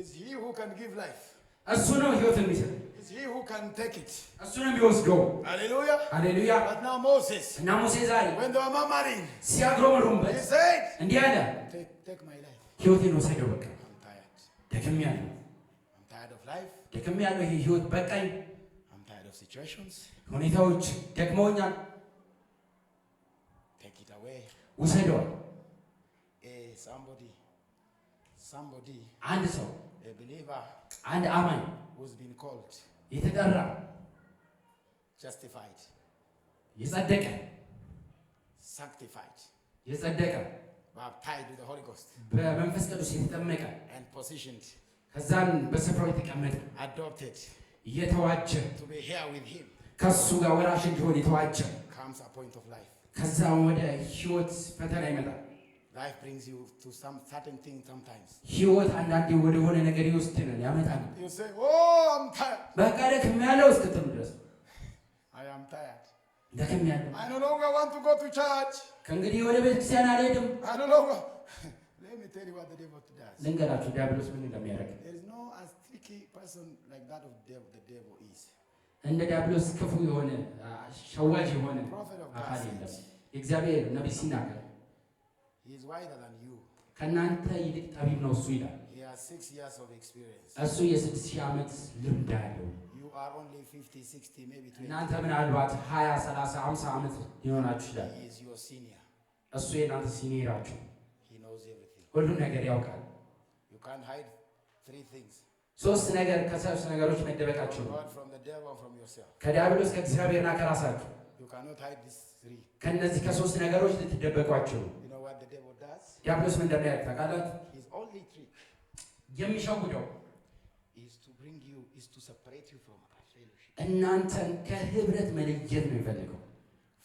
It's he who can give life. እሱ ነው ህይወትን የሚሰጥ። It's he who can take it. እሱ ነው የሚወስደው። Hallelujah. ሃሌሉያ። But now Moses, እና ሙሴ ዛሬ when they were murmuring, ሲያግሮመሩበት he said, እንዲህ አለ፣ take my life. ህይወቴን ወሰደው። በቃ I'm tired. ደክሜያለሁ። I'm tired of life. ደክሜያለሁ። ይሄ ህይወት በቃኝ። I'm tired of situations. ሁኔታዎች ደክመውኛል። Take it away. ውሰደው። Somebody, አንድ ሰው፣ a believer, አንድ አማኝ who's been called, የተጠራ፣ justified, የጸደቀ፣ sanctified, የጸደቀ፣ baptized with the Holy Ghost, በመንፈስ ቅዱስ የተጠመቀ፣ and positioned, ከዛን በስፍራው የተቀመጠ፣ adopted, የተዋጀ፣ to be here with him, ከሱ ጋር ወራሽ እንዲሆን የተዋጀ፣ comes a point of life. ከዛም ወደ ህይወት ፈተና ይመጣል። Life brings you to some certain thing sometimes. ህይወት አንዳንዴ ወደ ሆነ ነገር ይወስድናል፣ ያመጣል። You say, oh, I'm tired. በቃ ደክሜያለሁ እስክትሉ ድረስ I am tired. ደክሜያለሁ። I no longer want to go to church. ከእንግዲህ ወደ ቤተክርስቲያን አልሄድም። I no longer. Let me tell you what the devil does. ልንገራችሁ ዲያብሎስ ምን እንደሚያደርግ። There is no as tricky person like that of the devil is. እንደ ዲያብሎስ ክፉ የሆነ ሸዋጅ የሆነ Prophet of አካል God የለም። said, የእግዚአብሔር ነቢይ ሲናገር he is wiser than you. ከእናንተ ይልቅ ጠቢብ ነው እሱ ይላል። He has 6 years of experience. እሱ የ6,000 ዓመት ልምድ አለው። You are only 50, 60, maybe 20. እናንተ ምናልባት 20፣ 30፣ 50 ዓመት ሊሆናችሁ ይችላል። He is your senior. እሱ የእናንተ ሲኒየራችሁ፣ He knows everything. ሁሉን ነገር ያውቃል። You can't hide 3 things. 3 ነገር ከ3 ነገሮች መደበቃችሁ ነው። God from the devil and from yourself. ከዲያብሎስ ከእግዚአብሔርና ከራሳችሁ። You cannot hide these 3. ከነዚህ ከ3 ነገሮች ልትደበቋቸው። You know what the devil does? ዲያብሎስ ምን እንደሚያደርግ ታውቃላችሁ? His only trick የሚሸውደው is to separate you from fellowship. እናንተን ከህብረት መለየት ነው የሚፈልገው።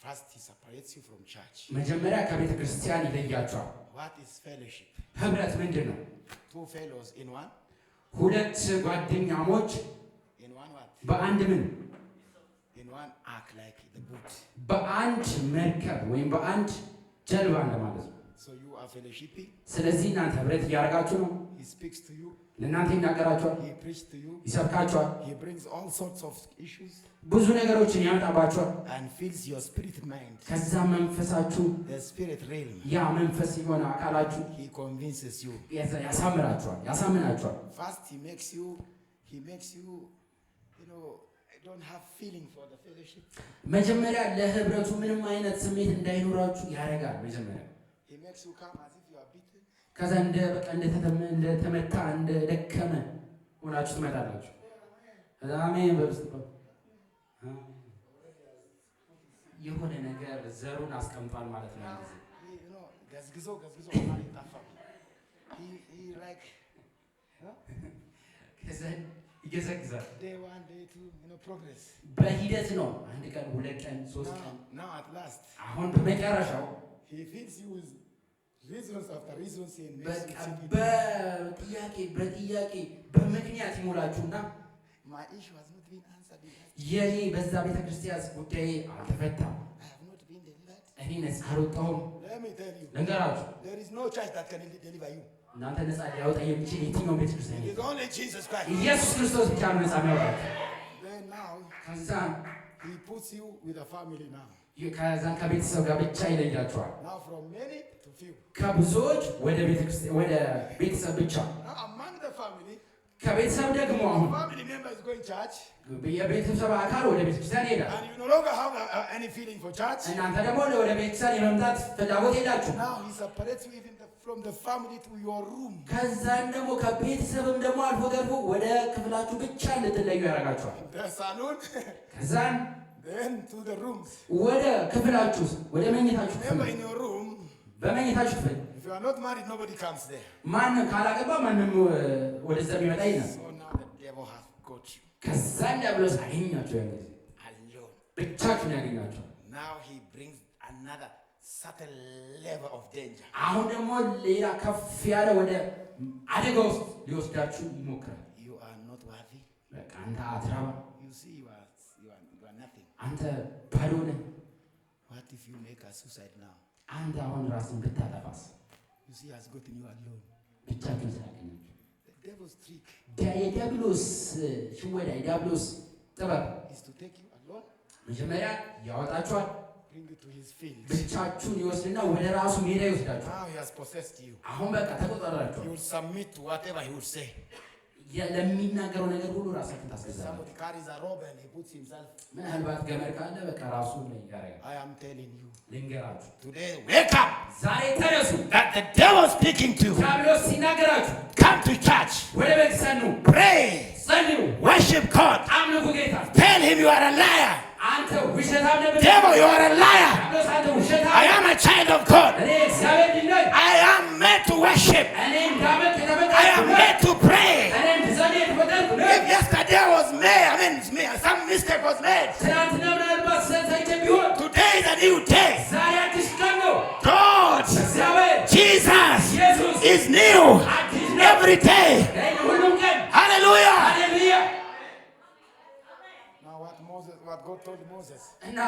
First, he separates you from church. መጀመሪያ ከቤተ ክርስቲያን ይለያቸዋል። What is fellowship? ህብረት ምንድን ነው? 2 fellows in one. 2 ጓደኛሞች In one what? በአንድ ምን? In one ark, like the boat. በአንድ መርከብ ወይም በአንድ ጀልባ እንደማለት ነው። So you are fellowshipping. ስለዚህ እናንተ ህብረት እያደረጋችሁ ነው። He speaks to you. ለእናንተ ይናገራችኋል፣ He preaches to you. ይሰብካችኋል፣ He brings all sorts of issues ብዙ ነገሮችን ያመጣባችኋል። and fills your spirit mind. ከዛ መንፈሳችሁ The spirit realm. ያ መንፈስ የሆነ አካላችሁ He convinces you. ያሳምራችኋል፣ ያሳምናችኋል። First, he makes you, you know, I don't have feeling for the fellowship. መጀመሪያ ለህብረቱ ምንም አይነት ስሜት እንዳይኖራችሁ ያደርጋል። መጀመሪያ He makes you come as if you are beaten. ከዛ እንደተመታ እንደደከመ ሆናችሁ ትመጣላችሁ። አሜን በብስጥ የሆነ ነገር ዘሩን አስቀምጧል ማለት ነው። You know, ገዝግዞ ማለት ይጣፋል. He like, ከዛ ይገዘግዛል። day 1, day 2, you know, progress. በሂደት ነው። 1 ቀን፣ 2 ቀን፣ 3 ቀን። Now at last, አሁን በመጨረሻው he fills you with reasons after reasons and በጥያቄ በምክንያት ይሞላችሁና my issue has not been answered. የኔ በዛ ቤተክርስቲያን ጉዳይ አልተፈታም፣ I have not been delivered. እኔ ነፃ አልወጣሁም። Let me tell you, ልንገራችሁ፣ there is no church that can deliver you. እናንተ ነፃ ሊያወጣ የሚችል የትኛው ቤተክርስቲያን It is only Jesus Christ. ኢየሱስ ክርስቶስ ብቻ ነው ነፃ የሚያወጣችሁ። Then now, ከዛ he puts you with a family now. ከዛን ከቤተሰብ ጋር ብቻ ይለያችኋል። Now from many to few. ከብዙዎች ወደ ቤተሰብ ብቻ። Now among the family, ከቤተሰብ ደግሞ አሁን family member is going to church. የቤተሰብ አካል ወደ ቤተክርስቲያን ይሄዳል። And you no longer have any feeling for church. እናንተ ደግሞ ወደ ቤተክርስቲያን የመምጣት ፍላጎት የላችሁም። Now he separates you even from the family to your room. ከዛን ደግሞ ከቤተሰብም ደግሞ አልፎ ተርፎ ወደ ክፍላችሁ ብቻ እንድትለዩ ያደርጋችኋል። The salon, ከዛን then to the rooms. ወደ ክፍላችሁ ወደ መኝታችሁ Remember in your room, በመኝታችሁ ክፍል if you are not married, nobody comes there. ማንም ካላገባ ማንም ወደዛ የሚመጣ የለም። So now the devil has got you ከዛን ዲያብሎስ አገኛችሁ፣ ያን ጊዜ alone. ብቻችሁን ያገኛችሁ። Now he brings another certain level of danger. አሁን ደግሞ ሌላ ከፍ ያለ ወደ አደጋ ውስጥ ሊወስዳችሁ ይሞክራል። You are not worthy. በቃ አንተ አትረባ፣ You see, you are nothing. አንተ ባዶ ነህ። What if you make a suicide now? አንተ አሁን ራስን ብታጠፋስ? You see, he has gotten you alone. ብቻችሁን ስላገኛችሁ devil's trick የዲያብሎስ ሽወዳ የዲያብሎስ ጥበብ is to take you alone, መጀመሪያ ያወጣችኋል bring you to his field. ብቻችሁን ይወስድና ወደ ራሱ ሜዳ ይወስዳችኋል Now he has possessed you. አሁን በቃ ተቆጣጣችሁ You will submit to whatever he will say. ለሚናገረው ነገር ሁሉ ራሳችሁን ታስገዛላችሁ Somebody carries a robe and he puts himself. ምናልባት ገመድ ካለ በቃ ራሱን ነው ያረጋል I am telling you. ልንገራችሁ Today, wake up. ዛሬ ተነሱ That the devil speaking to you. ዲያብሎስ ሲናገራችሁ Come to church. ወደ ቤተክርስቲያኑ Pray. ጸልዩ Worship God. አምልኩ ጌታ Tell him you are a liar. አንተ ውሸታም ነህ Devil, you are a liar. ዲያብሎስ አንተ ውሸታም I am a child of God. እኔ እግዚአብሔር ልጅ ነኝ I am meant to worship. እኔ እንዳመልክ I የተፈጠርኩ am ነኝ meant to pray. እኔ እንድጸልይ የተፈጠርኩ ነኝ If yesterday was made, some mistake was made. ትናንትና ምናልባት ስለተይቼ ቢሆን Today is a new day. ዛሬ አዲስ ቀን ነው God, እግዚአብሔር Jesus ኢየሱስ is new አዲስ ነው every day. ሁሉም ቀን Hallelujah. ሃሌሉያ Now what God told Moses. እና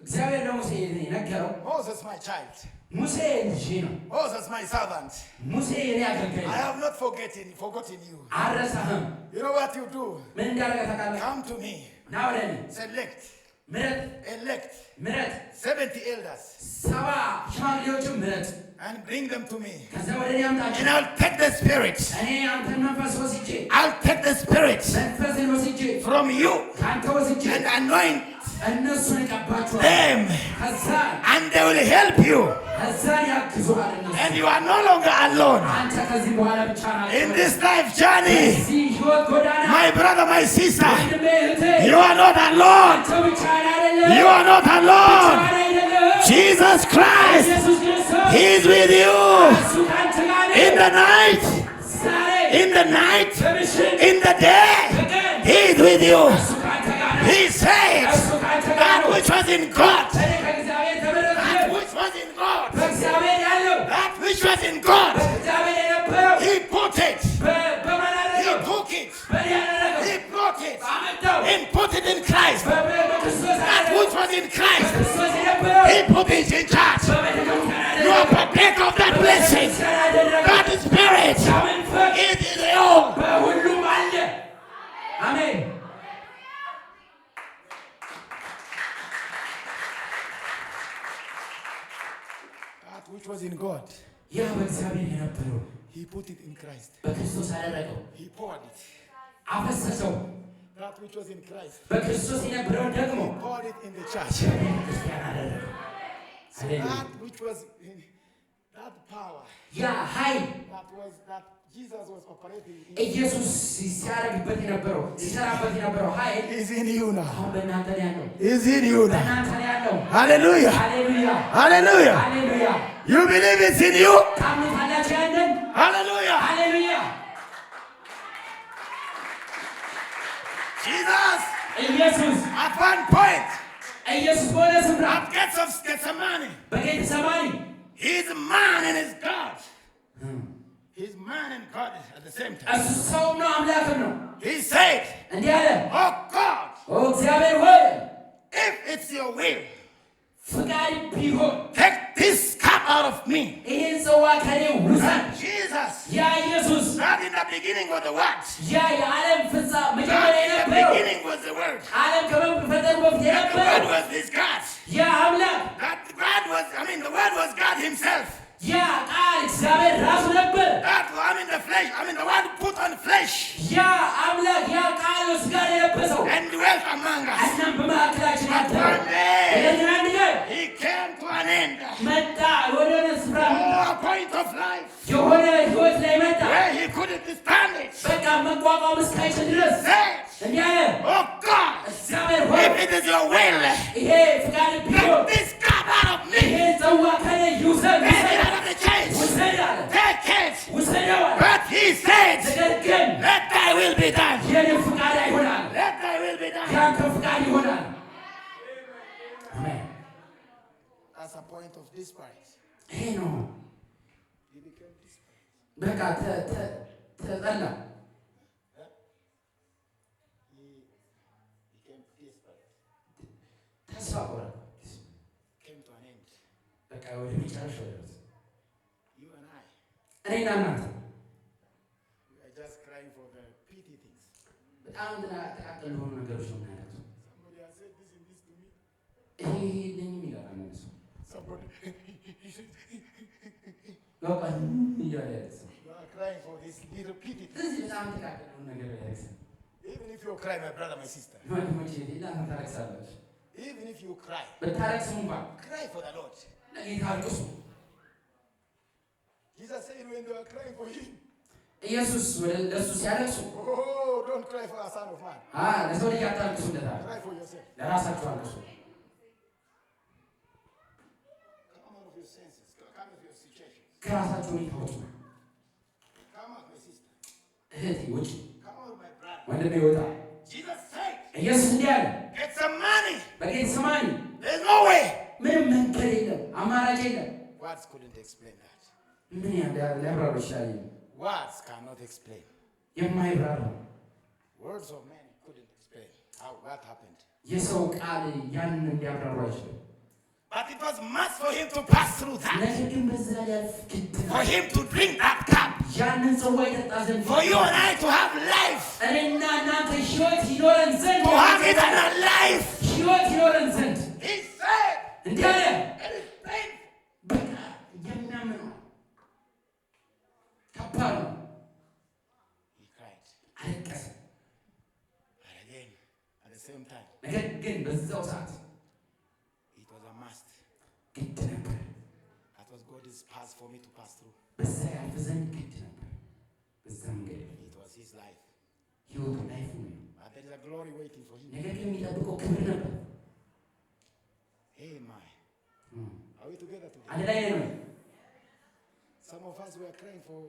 እግዚአብሔር ለሙሴ ነገረው Moses, my child. ሙሴ ልጄ ነው Moses, my servant. ሙሴ የኔ አገልጋይ I ነው have not forgotten you. አልረሳህም You know what you do? ምን እንዳደረገ ታውቃለህ Come to me. ና ወደ እኔ Select, ምረጥ elect 70 elders 70 ሽማግሌዎችን ምረጥ and bring them to me. ከዛ ወደ እኔ አምጣቸው And I'll take the spirit. እኔ አንተን መንፈስ ወስጄ I'll take the spirit መንፈስን ወስጄ from you ከአንተ ወስጄ and anoint እነሱን እቀባቸዋለሁ them. ከዛ And they will help you. ከዛን ያግዙሃል እነሱ And you are no longer alone. አንተ ከዚህ በኋላ ብቻ In ናቸው this life journey, እዚህ ህይወት ጎዳና my brother, my sister, ወንድሜ እህቴ you are not alone. አንተ ብቻ አይደለም You are not ብቻ alone. አይደለም Jesus Christ, ኢየሱስ ክርስቶስ He is with you. እሱ ካንተ ጋር ነው In the night, ዛሬ in the night, በምሽት in the day, በቀን He is with you. እሱ ካንተ ጋር ነው He said እሱ ካንተ ጋር that ነው which was in God, እኔ ከእግዚአብሔር ተመረጥኩ that which was in God, በእግዚአብሔር ያለው that which was in God, በእግዚአብሔር የነበረው He put it, በማን He አደረገው took it, በእኔ ያደረገው He brought it, አመጣው and put it in Christ. በክርስቶስ That አደረገው which was in Christ, በክርስቶስ የነበረው He put it in charge. በቤተ ክርስቲያን You are አደረገው partaker of that blessing. በቤተክርስቲያን አደረገው That Spirit, መንፈስ it is all. በሁሉም አለ አሜን That which was in God, ያ በእግዚአብሔር የነበረው He put it in Christ. በክርስቶስ አደረገው He poured it. አፈሰሰው That which was in Christ, በክርስቶስ የነበረው ደግሞ poured it in the church. በቤተ ክርስቲያን አደረገው ሃሌሉያ That which was in that power, ያ ኃይል that Jesus was operating in, ኢየሱስ ሲያደርግበት የነበረው ሲሰራበት የነበረው ኃይል is in you now. አሁን በእናንተ ላይ ያለው Is in you now. በእናንተ ላይ ያለው Hallelujah. ሃሌሉያ Hallelujah. ሃሌሉያ You believe it's in you? ታምኑታላችሁ ያንን Hallelujah. ሃሌሉያ Jesus, ኢየሱስ at one point, ኢየሱስ በሆነ ስፍራ at Gethsemane, በጌተሰማኒ He's man and He's God. He's man and God at the same time. እሱ ሰው ነው አምላክም ነው He said, እንዲህ አለ oh God, ኦ እግዚአብሔር ሆይ if it's your will, ፍቃድ ቢሆን take this cup out of me. ይህን ጽዋ ከኔ ውሰድ Jesus, ያ ኢየሱስ not in the beginning was the word. ያ የዓለም ፍጻሜ Not መጀመሪያ in the የነበረው beginning was the word. ዓለም ከመፈጠሩ በፊት And the የነበረው word was this God. ያ አምላክ That God was, the word was God Himself. ያ ቃል እግዚአብሔር ራሱ ነበር That, the flesh, the word put on flesh ያ አምላክ ያ ቃል ስጋን የለበሰው and dwelt among us. እናም በመካከላችን But አደረ one day, ስለዚህ አንድ ቀን He came to an end. መጣ ወደ ስፍራ Oh, a point of life የሆነ ህይወት ላይ መጣ where He couldn't stand it. በቃ መቋቋም እስካይችል ድረስ Said, እንዲህ አለ oh God, እግዚአብሔር ሆይ if it is your will, ይሄ ፍቃድ ቢሆን take this cup out of ይሄ me. ጽዋ ከኔ ይውሰድ Take it out of the church. ውሰድ አለ Take it. ውሰደው አለ But He said, ነገር ግን let thy will be done. የኔ ፍቃድ አይሆናል Let thy will be done. ያንተ ፍቃድ ይሆናል አሜን That's a point of disparity. ይሄ ነው He became disparate. በቃ ተጠላ He became disparate. ተስፋ ቆረጠ Came to an end. በቃ ወደ መጨረሻው ደረሰ You and I, እኔና እናንተ we are just በጣም ተቃቀል ሆኖ ነገሮች ነው የሚያደርጉት። Somebody has said this and this to me. ይሄ ለምን ይላል አንተ ሰው Somebody. ያውቃ ይያለ ያለው You are crying for this little pity. እዚህ በጣም ተቃቀል ሆኖ ነገር ያደርጋል። Even if you cry, my brother, my sister. ወንድሞቼ ለምን ታለቅሳለች? Even if you cry, በታለቅሱ እንኳን cry for the Lord. ለጌታ አልቅሱ። Jesus said when they were crying for him, ኢየሱስ ወደ ለሱ ሲያለቅሱ oh, don't cry for a son of man. ለሰው ልጅ አታልቅሱለታል፣ Cry for yourself. ለራሳችሁ አልቅሱ። Come out of your senses. Come out of your situation. ከራሳችሁ ይፈቱ። Come out, my sister. እህቴ ውጪ፣ Come out, my brother. ወንድሜ ይወጣ። Jesus said, ኢየሱስ እንዲህ አለ፣ get some money. በጌቴሴማኒ There's no way. ምንም መንገድ የለም፣ አማራጭ የለም። Words couldn't explain that. ምን ሊያብራሩ ይችላል? Words cannot explain. የማይብራራ Words of men couldn't explain what happened. የሰው ቃል ያንን ሊያብራሩ አይችልም። But it was must for him to pass through that. ነገር ግን በዛ ያልፍ ግድ For him to drink that cup. ያንን ጽዋ ይጠጣ ዘንድ For you and I to have life. እኔና እናንተ ሕይወት ይኖረን ዘንድ To have eternal life. ሕይወት ይኖረን ዘንድ He said, እንዲህ አለ። it is painful. በቃ የሚያምነው ከባድ ነው። He cried. አለቀሰ። And again, at the same time, ነገር ግን በዛው ሰዓት it was a must. ግድ ነበር። That was God's path for me to pass through. በዛ ያልፍ ዘንድ ግድ ነበር። በዛ መንገድ It was his life. ሕይወቱ ላይፉ ነው። But there is a glory waiting for him. ነገር ግን የሚጠብቀው ክብር ነበር። Hey, my. Are we together today? አንድ ላይ ነው። Some of us were crying for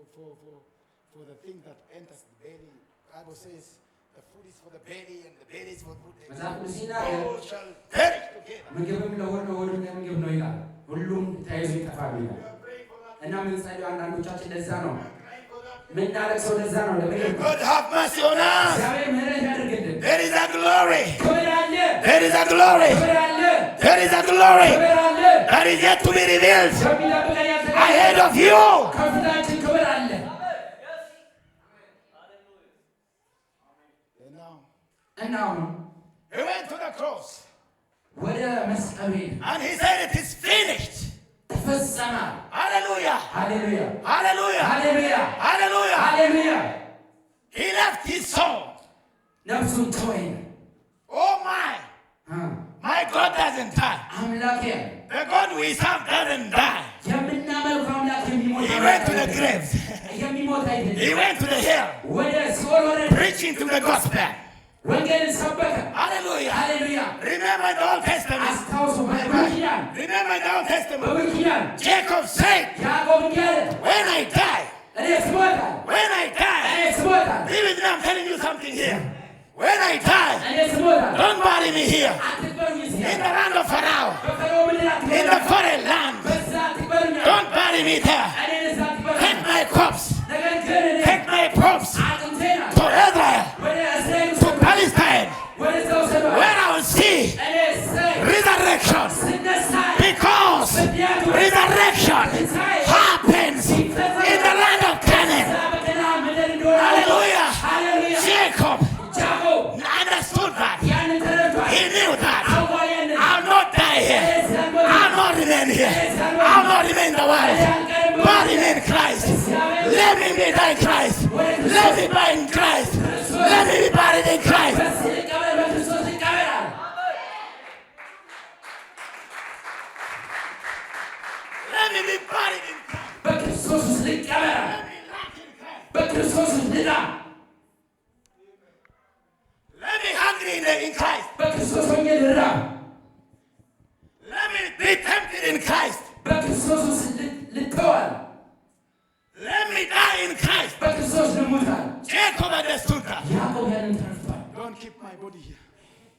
the thing that enters the belly. The Bible says the food is for the belly and the belly is for food. መጽሐፍ ቅዱስ ሲናገር All shall perish together. ምግብም ለሆድ ነው፣ ሆድም ለምግብ ነው ይላል። ሁሉም ተያይዞ ይጠፋሉ ይላል። We are praying for that. እና የምንጸልየው አንዳንዶቻችን ለዛ ነው። We are crying for that. የምናለቅሰው ለዛ ነው። ለምግብ ነው። God have mercy on us. እግዚአብሔር ምሕረት ያድርግልን። There is a glory. ክብር አለ፣ There is a glory. ክብር አለ፣ There is a glory ክብር አለ። that is yet to be revealed ከሚጠብቀን ያልተለየ ahead of you. ከፊታችን ክብር አለ። And now እና አሁን he went to the cross ወደ መስቀሉ ሄደ። and he said it is finished. ተፈጸመ። Hallelujah. ሃሌሉያ፣ Hallelujah. ሃሌሉያ፣ Hallelujah. ሃሌሉያ። He left his soul. ነፍሱን ተወኝ። Oh my God doesn't die. አምላኬ The God we serve doesn't die. የምናመልከው አምላክ የሚሞት He went to the grave. የሚሞት አይደለም። He went to the hill ወደ ሲኦል ወረደ። preaching to the gospel. ወንጌልን ሰበከ። Hallelujah. ሃሌሉያ። Remember the Old Testament. አስታውሱ። በብሉይ ኪዳን Remember the Old Testament. በብሉይ ኪዳን Jacob said, ያዕቆብ እንዲህ አለ፣ when I die, እኔ ስሞታል፣ when I እኔ die, ስሞታል፣ even now I'm telling you something here. When I die, እኔ ስሞታል፣ don't bury me here. አትቅበሩኝ እዚህ In the land of Pharaoh, በፈርዖን ምድር in አትቅበሩኝ፣ the foreign land, በዛ አትቅበሩኝ፣ don't bury me there. እኔን እዛ አትቅበሩኝ። Take my corpse, ነገር ግን እኔ take my corpse አጥንቴን to Israel, ወደ እስራኤል to Palestine, ወደዛ ውሰዷት። where I will see እኔ ሳይ resurrection. ስነሳ Because resurrection happens in the land of Canaan. Hallelujah. Jacob understood that. He knew that. I'll not die here. I'll not remain here. I'll not remain in the world. But remain in Christ. Let me be die in Christ. Let me die in Christ. Let me be buried in Christ. Let me be buried in Christ. በክርስቶስ ውስጥ ልቀበል፣ Let me lie in Christ. በክርስቶስ ውስጥ ልዳ፣ Let me hungry in Christ. በክርስቶስ ወንጌል ልራብ፣ Let me be tempted in Christ. በክርስቶስ ውስጥ ልተዋል፣ Let me die in Christ. በክርስቶስ ልሙታል። Jacob understood that. ያዕቆብ ያንን ተረድቷል። Don't keep my body here.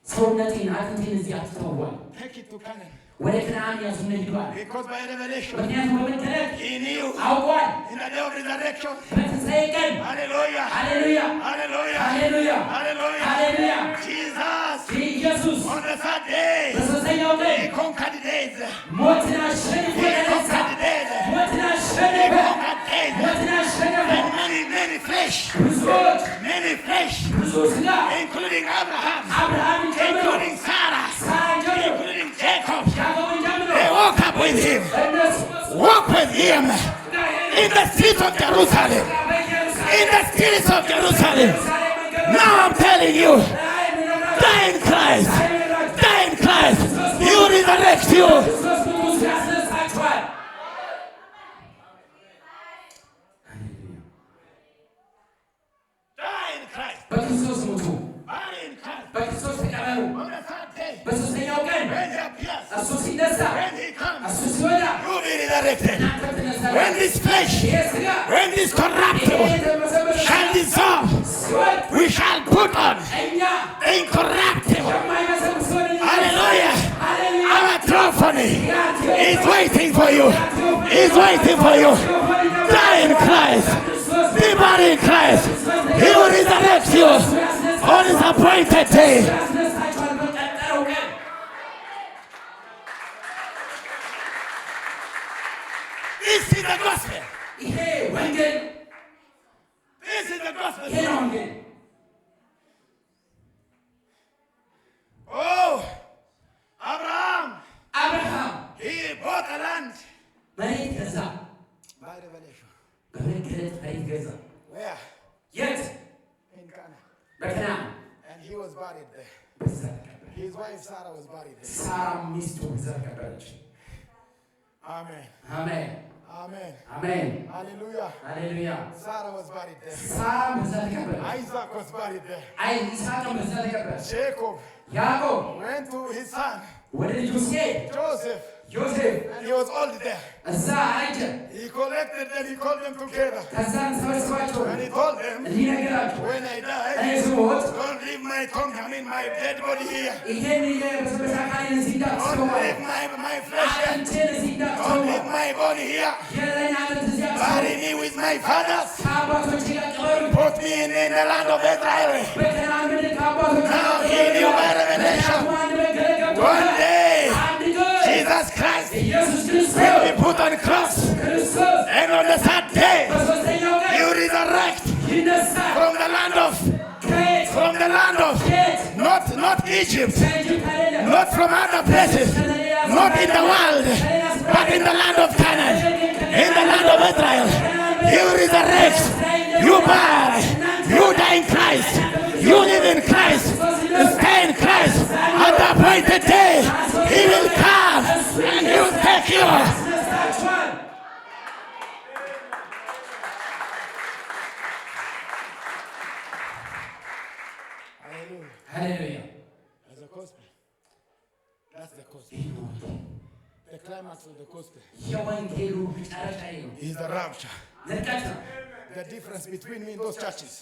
ሰውነቴን አጥንቴን እዚህ አትተዋል፣ Take it to Canaan. ወደ ከነዓን ያዙን ይባል። Because by revelation, ምክንያቱም በመገለጥ he knew አውቋል። in the day of resurrection. በትንሣኤ ቀን Hallelujah. ሃሌሉያ፣ Hallelujah. ሃሌሉያ፣ Hallelujah. ሃሌሉያ። Jesus, ኢየሱስ on the third day, በሦስተኛው ቀን he conquered death. ሞትን አሸንፎ He ተነሳ። conquered death. ሞትን He አሸነፈ፣ conquered death. ሞትን አሸነፈ። And many flesh, ብዙዎች many flesh, ብዙዎች including Abraham, including Sarah, including Jacob. They walk up with him, walk with him in the streets of Jerusalem, in the streets of Jerusalem. Now I'm telling you, die in Christ, die in Christ. He will resurrect you. Die in Christ. በክርስቶስ ሙቱ፣ Die in Christ. በክርስቶስ ተቀበሩ። On the third day, በሦስተኛው ቀን when he appears, እሱ ሲነሳ፣ when he comes, እሱ ሲወጣ you will be resurrected. እናንተ ትነሳላችሁ። When this flesh, ይህ ሥጋ when this corruptible shall dissolve, ሲወጥ we shall put on እኛ incorruptible. የማይመስል ሲሆን Hallelujah. ሃሌሉያ Our trophy is waiting for you. Is waiting for you. Die in Christ. Be buried in Christ. He will resurrect you on his appointed day. ያስነሳችኋል በቀጠረው ቀን። This is the gospel. ይሄ ወንጌል፣ This is the gospel. ይሄ ነው ወንጌል። Oh, Abraham, አብርሃም he bought a land. መሬት ገዛ፣ By revelation. በመገለጥ መሬት ገዛ። Where? የት? In Canaan. በከነዓን። And he was buried there. በዛ ተቀበረ። His wife Sarah was buried there. ሳራም ሚስቱ በዛ ተቀበረች። Amen. አሜን Amen. አሜን Hallelujah. ሃሌሉያ። Sarah was buried there. ሳራም በዛ ተቀበረች። Isaac was buried there. ይስሐቅም በዛ ተቀበረ። Jacob ያዕቆብ went to his son ወደ ልጁ ሲሄድ Joseph, ዮሴፍ and he was old there. እዛ አረጀ። He collected them, he called them together. ከዛም ሰበሰባቸው፣ And he told them, እንዲህ ነገራቸው፣ when I እኔ die, ስሞት don't leave my tongue, my dead body here. ይሄን የበሰበሰ አካሌን እዚህ Don't እንዳትተው፣ leave my flesh here. አጥንቴን እዚህ እንዳትተው፣ Don't leave my body here. የእኔን አጥንት እዚህ አትተው፣ Bury me with my fathers. ከአባቶቼ ጋር ቅበሩኝ። Put me in the land of Israel. በከነዓን ምድር ከአባቶቼ ጋር Now he knew by revelation. ቅበሩኝ። አንድ መገለጥ One ገብቶታል። day, አንድ ቀን Jesus Christ ኢየሱስ will be ክርስቶስ put on cross. ክርስቶስ And on the third day, በሦስተኛው ቀን he will resurrect ይነሳል። from the land of, ከየት? from the land of, ከየት? not Egypt, ከእጅ ከሌለ not from other places, not in the world, but in the land of Canaan, in the land of Israel. He will resurrect. You bury, you die in Christ, you live in Christ, stay in Christ. At the appointed day, he will come and he will take you. ያስነሳችኋል። ሃሌሉያ። That's the gospel. That's the gospel. ይህ ነው ወንጌል። The climax of the gospel የወንጌሉ መጨረሻ ይህ ነው፣ is the rapture. ንጥቀት ነው። The difference between me and those churches.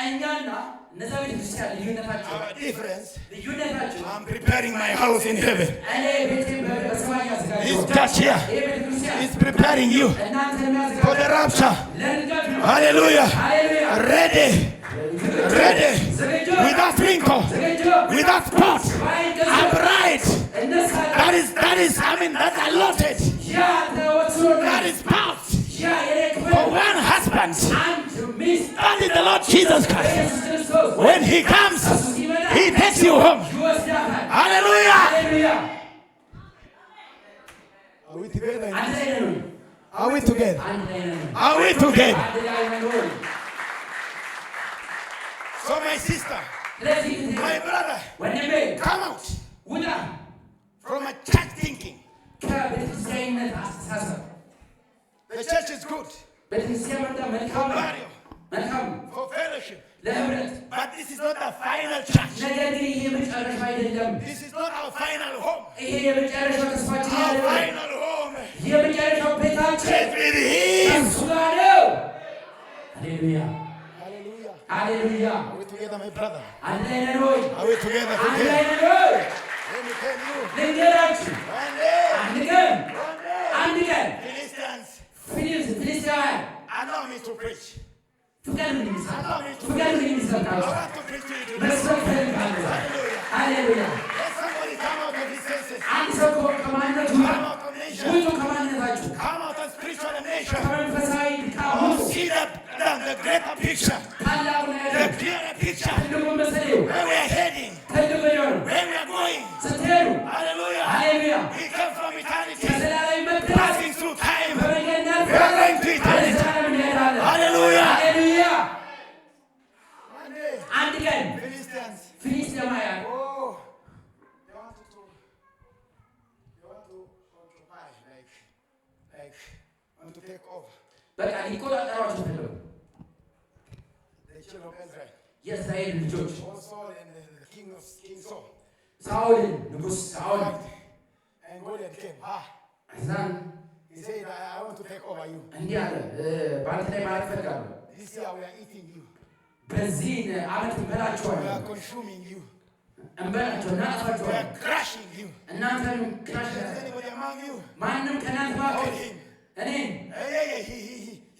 እኛና እነዛ ቤተክርስቲያን ልዩነታቸው Our difference, ልዩነታቸው I'm preparing my house in heaven. እኔ ቤቴን በሰማይ This ያዘጋጀው፣ church here ይህ ቤተክርስቲያን is preparing you እናንተን for the የሚያዘጋጀው rapture. ለንጥቀት ነው። Hallelujah. ሃሌሉያ። Ready, ready, ዝግጁ፣ without wrinkle, ዝግጁ፣ without spot, ባይገዛ upright. እነሳለን። That's allotted. ያ ተወስኖና That is part ያ የኔ ክፍል for one husband. አንድ ሚስት That is the Lord Jesus Christ. ኢየሱስ ክርስቶስ When he comes, he takes you home. ይወስዳታል። Hallelujah. ሃሌሉያ። Are we together? አንድ ላይ ነን። Are we together? አንድ ላይ ነን። Are we together? አንድ ላይ ነን። So my sister, ስለዚህ my brother, ወንድሜ come out ውጣ from a church thinking. ከቤተክርስቲያንነት አስተሳሰብ። The church is good ቤተክርስቲያን መጣ መልካም ነው፣ Mario, መልካም ነው for fellowship. ለህብረት። But this is not the final church. ነገር ግን ይሄ የመጨረሻ አይደለም። This is not our final home. ይሄ የመጨረሻው ተስፋችን Our አይደለም። final home የመጨረሻው ቤታችን is with him. እሱ ጋር ነው። ሃሌሉያ Hallelujah. ሃሌሉያ። Are we together, my brother? አንድ ላይ ነን ወይ? Are we together? አንድ ላይ Together? ነን ወይ? Let me tell you. ልንገራችሁ፣ One day, አንድ ቀን one day, አንድ ቀን Philistines, ፊልስጤማውያን allow me to preach. ፍቃድ ምን ይመስላል? Allow me to ፍቃድ preach. ምን I ይመስላል? want to preach to you today. መስበክ ፈልጋለሁ። Hallelujah. ሃሌሉያ። Let somebody come out of his senses. አንድ ሰው ከማንነቱ Come out of nation. ውጡ፣ ከማንነታችሁ Come out of spiritual nation. ከመንፈሳዊ ድካም Oh, ውጡ። see the greater picture. ታላቁ ነገር The clearer picture. picture. ትልቁን ምስል እዩ። Where we are heading. ትልቁ ነው። Where we are going. ስትሄዱ Hallelujah. ሃሌሉያ We come from eternity. ከዘላለም መጥራት Passing through time. በመገናት We are going to eternity. ለዘላለም እንሄዳለን። Hallelujah. ሃሌሉያ One day, አንድ ቀን Philistines. ፍልስጤማውያን Oh, they want to occupy, like want to take over. በቃ ሊቆጣጠሯቸው ፈለጉ። The children of Israel. የእስራኤል ልጆች All Saul and the king Saul. ሳኦልን ንጉሥ ሳኦል And Goliath came. እዛን He said, I want to take over you. እንዲህ አለ በአንተ ላይ ማለት እፈልጋለሁ። This year we are eating you. በዚህ ዓመት We እንበላችኋለን። are consuming you. እንበላቸው We እናጠፋችኋለን። are crushing you. እናንተንም ክራሽ Is anybody among you? ማንም ከእናንተ መካከል እኔን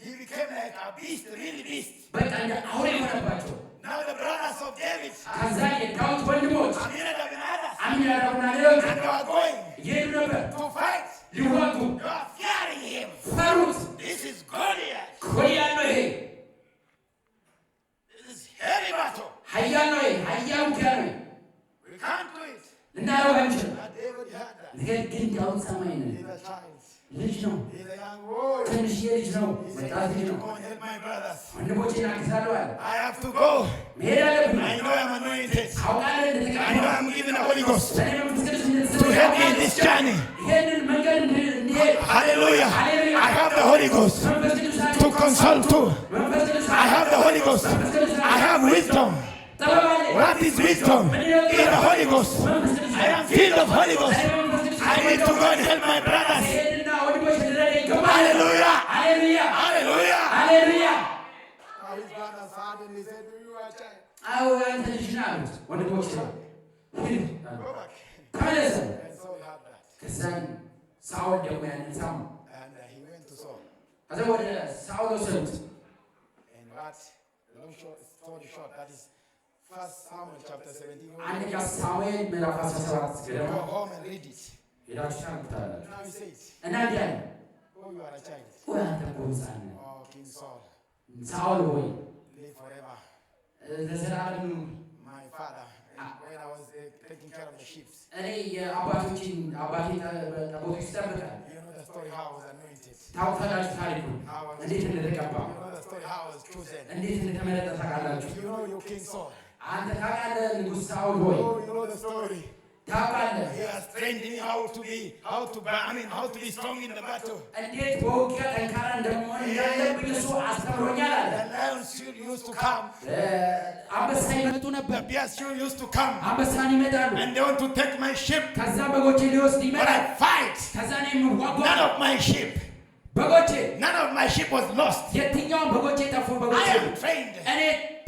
He became like a beast, really beast. በቃ እንደ አውሬ ሆነባቸው። Now the brothers of David, ከዛ የዳዊት ወንድሞች Aminadab and others, አሚናዳብና ሌሎች and they were going ይሄዱ ነበር to fight. ሊዋጉ። They were fearing him. ፈሩት። This is Goliath. ኃያል ነው ይሄ፣ This is heavy battle. ኃያል ነው ይሄ፣ ኃያል ውጊያ ነው። We can't do it. ልናደርግ አንችልም። But David had that. ነገር ግን ዳዊት ሰማይ ነው፣ He's a child. ልጅ ነው፣ He's a young boy. ትንሽዬ ልጅ ነው፣ He ወጣት said, ልጅ "You ነው። go and help my brothers. ወንድሞቼን አግዛለሁ አለ። I have to go. መሄድ አለብኝ። I know I'm anointed. አውቃለሁ I know እንደተቀባሁ I'm given the Holy Ghost ለእኔ መንፈስ ቅዱስ to እንደተሰጠኝ help me in አውቃለሁ። this journey. ይሄንን መንገድ እንድሄድ Hallelujah. I have the Holy Ghost መንፈስ ቅዱስ to consult to. መንፈስ ቅዱስ I have the Holy Ghost. I have wisdom. ጥበብ አለኝ። What is wisdom? In the Holy Ghost. መንፈስ ቅዱስ I am filled of Holy Ghost. ለእኔ መንፈስ ቅዱስ I need to go and help my brothers. ይሄንና ወንድሞች ልረዳ ይገባል። Hallelujah. ሃሌሉያ Hallelujah. ሃሌሉያ። Now his brothers heard and he said, "You are a child. አዎ አንተ ልጅ ነህ አሉት ወንድሞች ነው። Go back." ተመለሰ። And Saul had that. ከዛን ሳኦል ደግሞ ያንን ሰማ። And he went to Saul. ከዛ ወደ ሳኦል ወሰዱት። And what? Long story short, that is 1 Samuel chapter 17. አንደኛ ሳሙኤል ምዕራፍ 17 ገደማ Go home and read it. ሄዳችሁ ታነቡታላችሁ። Now he says, እና እንዲህ አለ፣ "Oh, you are a child. ቆይ አንተ እኮ ሕፃን ነህ። Oh, King Saul, ሳኦል ሆይ live forever. ለዘላለም ኑር። My father, when I was taking care of the sheep, እኔ የአባቶችን ጠቦቶች ይጠብቃል። you know the story how I was anointed. ታውቃላችሁ ታሪኩን እንዴት እንደተቀባ You know the story how I was chosen. እንዴት እንደተመረጠ ታውቃላችሁ። You know your King Saul. አንተ ታውቃለህ ንጉሥ ሳኦል ሆይ Oh, you know the story. ታውቃለህ He has trained me how to be strong in the battle. እንዴት በውጊያ ጠንካራ እንደመሆን እንዳለብኝ እሱ አስተምሮኛል አለ። The lions used to come. አንበሳ ይመጡ ነበር። The bears used to come. አንበሳን ይመጣሉ። And they want to take my sheep. ከዛ በጎቼ ሊወስድ But ይመጣል። I fight. ከዛ ነው የምዋጓው። None of my sheep. በጎቼ None of my sheep was lost. የትኛውም በጎቼ ጠፉ። I በጎቼ am trained. እኔ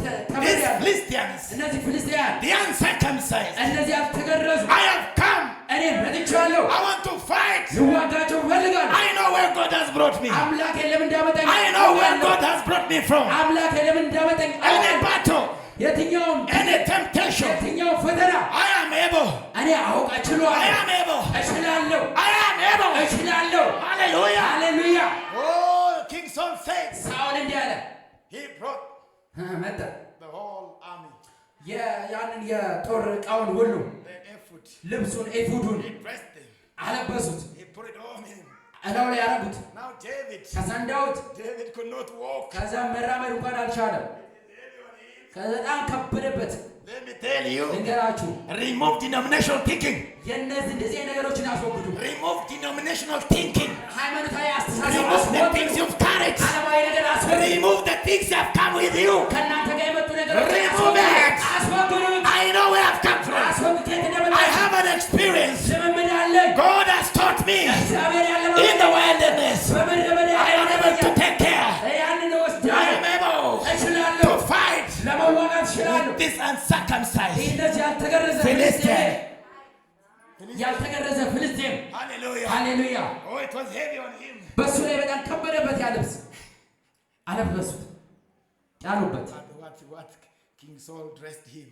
These ተመሪያለሁ። Philistines, እነዚህ ፍልስጤማውያን the uncircumcised. እነዚህ ያልተገረዙ I have come. እኔ መጥቻለሁ። I want to fight. ልዋጋቸው እፈልጋለሁ። I know where God has brought me. አምላኬ ለምን እንዳመጣኝ I know where God has brought me from. አምላኬ ለምን እንዳመጣኝ Any battle, የትኛውም any temptation, የትኛውም ፈተና I am able. እኔ አውቃችኋለሁ። I am able. እችላለሁ I am able. እችላለሁ። Hallelujah. ሃሌሉያ። Oh, King Saul said, ሳኦል እንዲህ አለ። he brought መጣ the whole army, ያንን የጦር ዕቃውን ሁሉ the ephod. ልብሱን ኤፉዱን He dressed them. አለበሱት፣ He put it on him. እላው ላይ ያረጉት። Now David David could not walk. ከዛ መራመድ እንኳን አልቻለም። በጣም ከበደበት። Let me tell you, ልንገራችሁ፣ remove denominational thinking. የእነዚህ እንደዚህ ነገሮችን አስወግዱ። Remove denominational thinking. ሃይማኖታዊ አስተሳሰብ Remove the አስወግዱ። things you've carried. ዓለማዊ ነገር አስወግዱ። Remove the things that have come with you. ከእናንተ ጋር የመጡ ነገሮችን Remove it. አስወግዱ። I know where I've come from. አስወግዱ። ከየት እንደመጣ I have an experience. ልምምድ አለኝ። God has taught me እግዚአብሔር ያለው in the wilderness. በምድረ በዳ I am able to take care. ያንን I ወስዳለሁ። am able እችላለሁ። to fight ለመዋጋት እችላለሁ። with this uncircumcised እንደዚህ ያልተገረዘ Philistine. ያልተገረዘ ፍልስጤም። Hallelujah. ሃሌሉያ። Oh, it was heavy on him. በሱ ላይ በጣም ከበደበት። ያ ልብስ አለበሱት፣ ጫኑበት። What King Saul dressed him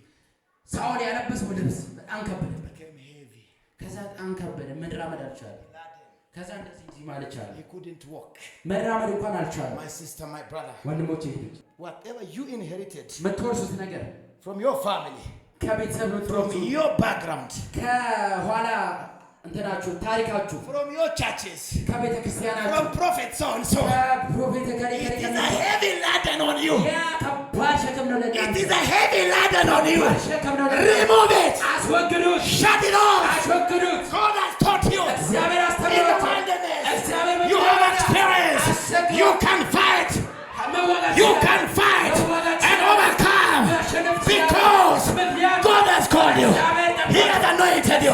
ሳኦል ያለበሰው ልብስ በጣም ከበደበት። became heavy. ከዛ በጣም ከበደ። መራመድ አልቻለም። ከዛ እንደዚህ እንጂ ማለት ቻለ። He couldn't walk. መራመድ እንኳን አልቻለም። My sister, my brother, ወንድሞቼ እህቶች፣ whatever you inherited, የምትወርሱት ነገር from your family, from your background, from your churches, from prophets so and so. It is a heavy burden on you. It is a heavy burden on you. Remove it. Shut it off. God has taught you in the wilderness. You have experience. You can fight. You can fight and overcome because God has called you. He has anointed you.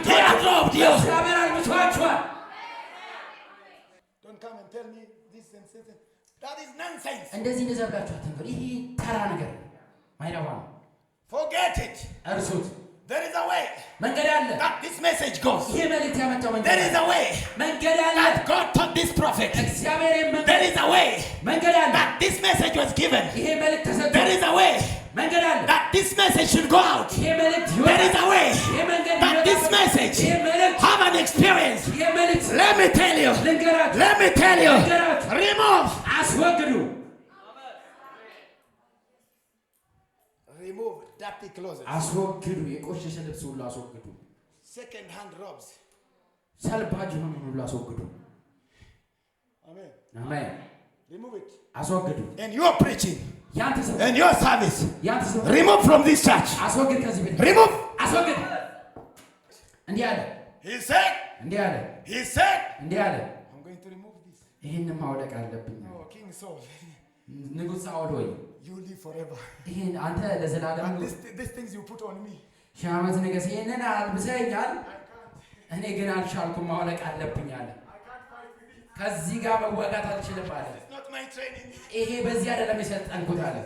He has loved you. Don't come and tell me this and that. That is nonsense. Forget it. There is a way that this message goes. There is a way that God taught this prophet. There is a way that this message was given. There is a way that this message should go out. There is a way that this message have an experience. Let me tell you. Remove. Remove dirty clothes. Second hand robes. Amen. Remove it. And your preaching and your service. Remove from this church. Remove. He said. I'm going to remove this. Oh, King Saul. You live forever. And these things you put on me. I can't. It's not my training. It's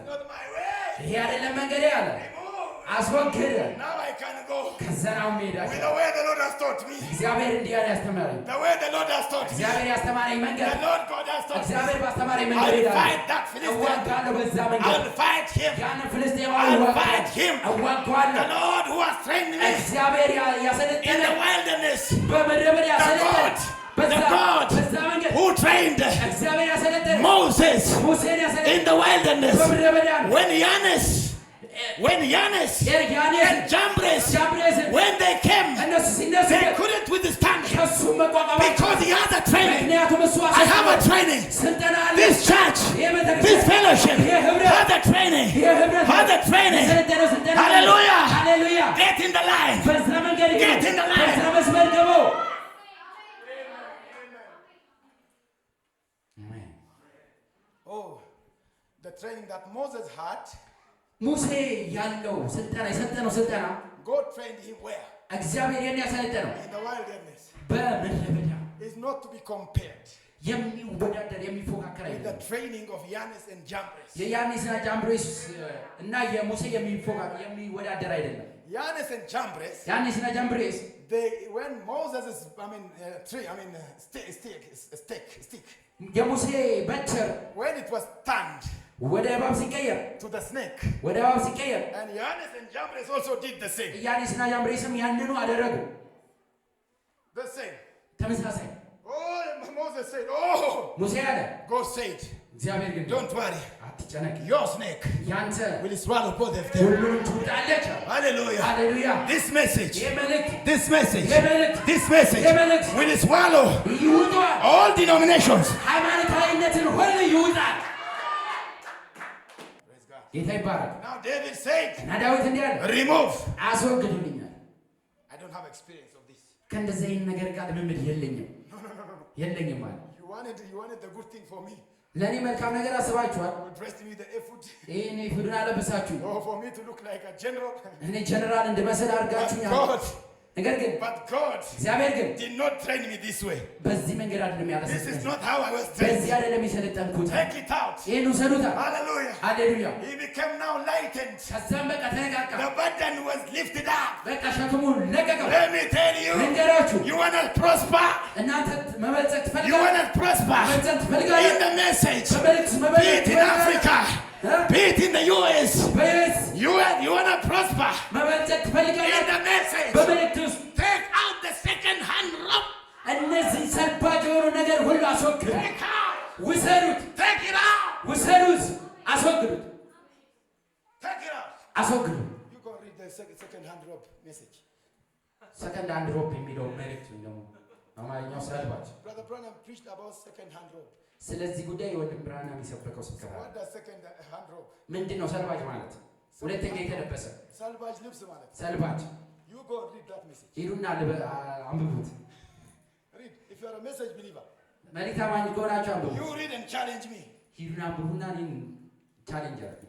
not my way. Now I can go with the way the Lord has taught me. The way the Lord has taught me. The Lord God has taught me. I'll fight that Philistine. I'll fight him. I'll fight him. The Lord who has trained me in the wilderness. The God who trained Moses in the wilderness. When Giannis and Jambres, when they came, they couldn't withstand him because he has a training. I have a training. This church, this fellowship has a training. Hallelujah. Get in the line. Get in the line. Oh, the training that Moses had. God trained him where? In the wilderness. It's not to be compared with the training of Giannis and Jambres. Giannis and Jambres, when Moses is, stick. When it was turned to the snake. And Giannis and Jambres also did the same. The same. Oh, Moses said, God said, don't worry. Your snake will swallow both of them. Hallelujah. This message will swallow all denominations. Now David said, remove. I don't have experience of this. No. You wanted the good thing for me. You dressed me with the effort. For me to look like a general. But God did not train me this way. This is not how I was trained. Take it out. Hallelujah. He became now lightened. The burden was lifted up. Let me tell you, you want to prosper. You want to prosper in the message. Be it in Africa. Be it in the US. You want to prosper in the message. Take out the second hand rope. Take it out. second hand rope message. Second hand rope የሚለው መልእክት ነው አማርኛው ሰልባች Brother Branham preached about second hand rope. ስለዚህ ጉዳይ ወንድም ብርሃናም የሰበከው ስብከት What does second hand rope? ምንድነው ሰልባጅ ማለት? ሁለተኛ የተለበሰ ሰልባጅ ልብስ ማለት ሰልባጅ You go read that message. ሄዱና አንብቡት Read if you are a message believer. መልእክት አማኝ ከሆናችሁ አንብቡ You read and challenge me. ሄዱና አንብቡና እኔን ቻሌንጅ አድርጉ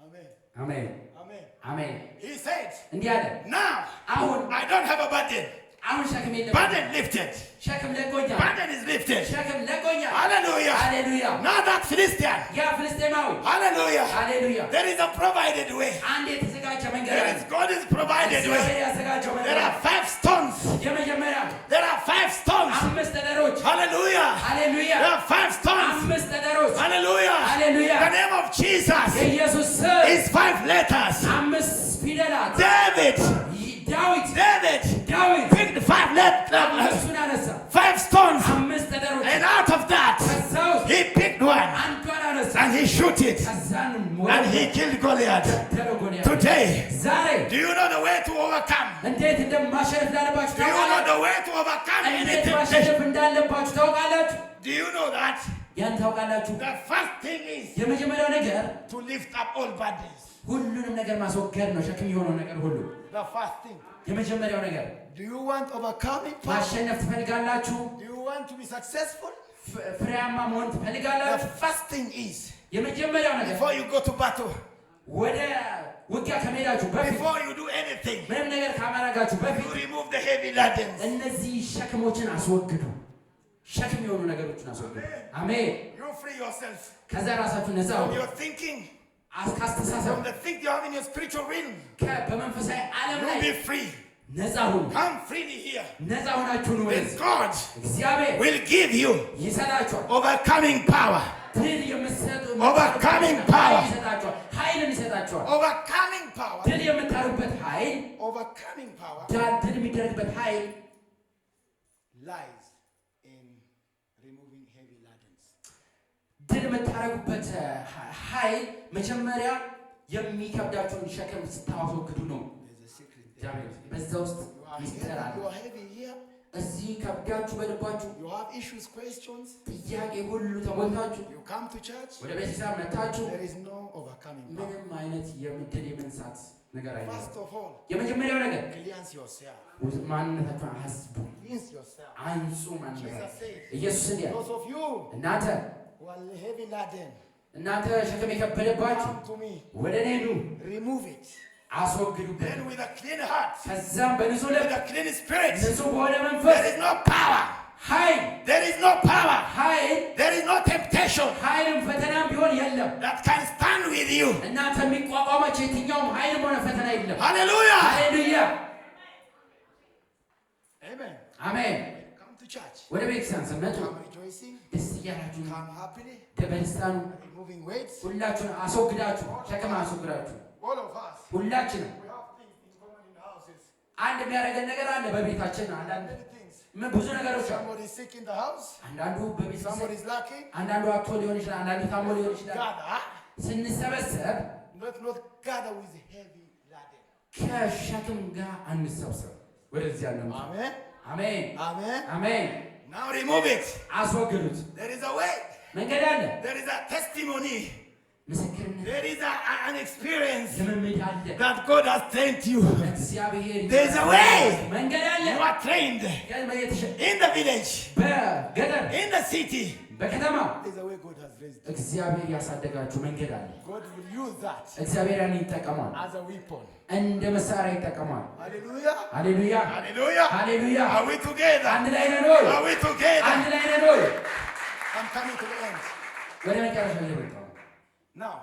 Amen. አሜን Amen. አሜን He said, እንዲህ አለ now አሁን I don't have a burden. አሁን ሸክም የለም Burden lifted. ሸክም ለቆኛል Burden is lifted. ሸክም ለቆኛል Hallelujah. ሃሌሉያ Now that Philistine. ያ ፍልስጤማዊ Hallelujah. ሃሌሉያ There is a provided way. አንድ የተዘጋጀ መንገድ There አለ is God is provided way. ያዘጋጀው መንገድ There are 5 stones. የመጀመሪያ There are 5 stones. አምስት ተደሮች Hallelujah. ሃሌሉያ There are 5 stones. አምስት ተደሮች Hallelujah. Hallelujah. The name of Jesus የኢየሱስ ስም is 5 letters. አምስት ፊደላት David ዳዊት picked 5 letters. እሱን አነሳ 5 stones. አምስት ተደሮች And out of that, ከዛው he picked one. አንዷን አነሳ And he shoot it. ከዛን And he killed Goliath. ተደረጎኒያ Today, ዛሬ do you know the way to overcome? እንዴት እንደማሸነፍ እንዳለባችሁ Do you know ታውቃላችሁ the way to overcome any እንዴት temptation? ማሸነፍ እንዳለባችሁ ታውቃላችሁ Do you know that? ያን ታውቃላችሁ The first thing is የመጀመሪያው ነገር to lift up all burdens. ሁሉንም ነገር ማስወገድ ነው ሸክም የሆነው ነገር ሁሉ The first thing. የመጀመሪያው ነገር Do you want overcoming power? ማሸነፍ ትፈልጋላችሁ Do you want to be successful? ፍሬያማ መሆን The ትፈልጋላችሁ first thing is የመጀመሪያው ነገር before you go to battle, ወደ ውጊያ ከመሄዳችሁ በፊት before you do anything, ምንም ነገር ካማራጋችሁ በፊት you remove the heavy burdens. እነዚህ ሸክሞችን አስወግዱ ሸክም የሆኑ ነገሮችን አስወግዱ አሜን You free yourself ከዛ ራሳችሁ ነፃ from ሁኑ your thinking, ካስተሳሰብ from the thing you have in your spiritual realm. በመንፈሳዊ ዓለም You ላይ be free. ነፃ ሁኑ Come freely here. ነፃ ሆናችሁ ነው And God እግዚአብሔር will give you ይሰጣችኋል overcoming power. ድል የምትሰጡ Overcoming power. ይሰጣችኋል ኃይልን ይሰጣችኋል Overcoming power. ድል የምታሩበት ኃይል Overcoming power ድል የሚደረግበት ኃይል lies in removing heavy burdens. ድል የምታረጉበት ኃይል መጀመሪያ የሚከብዳችሁን ሸክም ስታስወግዱ ነው There's a secret there. እግዚአብሔር በዛ ውስጥ ሚስጥር አለ You are heavy here. እዚህ ከብዳችሁ በልባችሁ You have issues, questions. ጥያቄ ሁሉ ተሞልታችሁ You come to church. ወደ ቤተክርስቲያን መጥታችሁ There is no overcoming power. ምንም አይነት ድል የመንሳት ነገር አይደለም First of all, የመጀመሪያው ነገር cleanse yourself. ማንነታችሁን አስቡ Cleanse yourself. አንጹ ማንነታችሁን Jesus said, ኢየሱስ እንዲህ አለ those of you እናንተ who are heavy laden, እናንተ ሸክም የከበደባችሁ come to me. ወደ እኔ ኑ Remove it. አስወግዱበት Then with a clean heart, ከዛም በንጹህ ልብ with a clean spirit, ንጹህ በሆነ መንፈስ there is no power. ኃይል There is no power. ኃይል There is no temptation ኃይልም ፈተናም ቢሆን የለም that can stand with you. እናንተ የሚቋቋማችሁ የትኛውም ኃይልም ሆነ ፈተና የለም Hallelujah. ሃሌሉያ Amen. አሜን Come to church. ወደ ቤተክርስቲያን ስትመጡ Come rejoicing. ደስ እያላችሁ Come happily. በደስታኑ Removing weights. ሁላችሁን አስወግዳችሁ ሸክም አስወግዳችሁ All of us. ሁላችንም We have things in common in houses. አንድ የሚያደርገን ነገር አለ በቤታችን አንዳንድ Many things. ብዙ ነገሮች አሉ Somebody is sick in the house. አንዳንዱ በቤተሰብ Somebody is lacking. አንዳንዱ አጥቶ ሊሆን ይችላል አንዳንዱ ታሞ ሊሆን ይችላል Gather. ስንሰበሰብ Not gather with heavy laden. ከሸክም ጋር አንሰብሰብ ወደዚያ ነው Amen. አሜን Amen. አሜን Now remove it. አስወግዱት There is a way. መንገድ አለ There is a testimony. ምስክርነት There is an experience ልምምድ አለ that God has trained you. እግዚአብሔር There is a way. መንገድ አለ You are trained in the village, በገጠር in the city. በከተማ There is a way God has raised you. እግዚአብሔር ያሳደጋችሁ መንገድ አለ God will use that እግዚአብሔር ያን ይጠቀማል as a weapon. እንደ መሳሪያ ይጠቀማል Hallelujah. ሃሌሉያ Hallelujah. ሃሌሉያ Are we together? አንድ ላይ ነን ወይ Are we together? አንድ ላይ ነን ወይ I'm coming to the end. ወደ መጨረሻው እየመጣሁ ነው Now,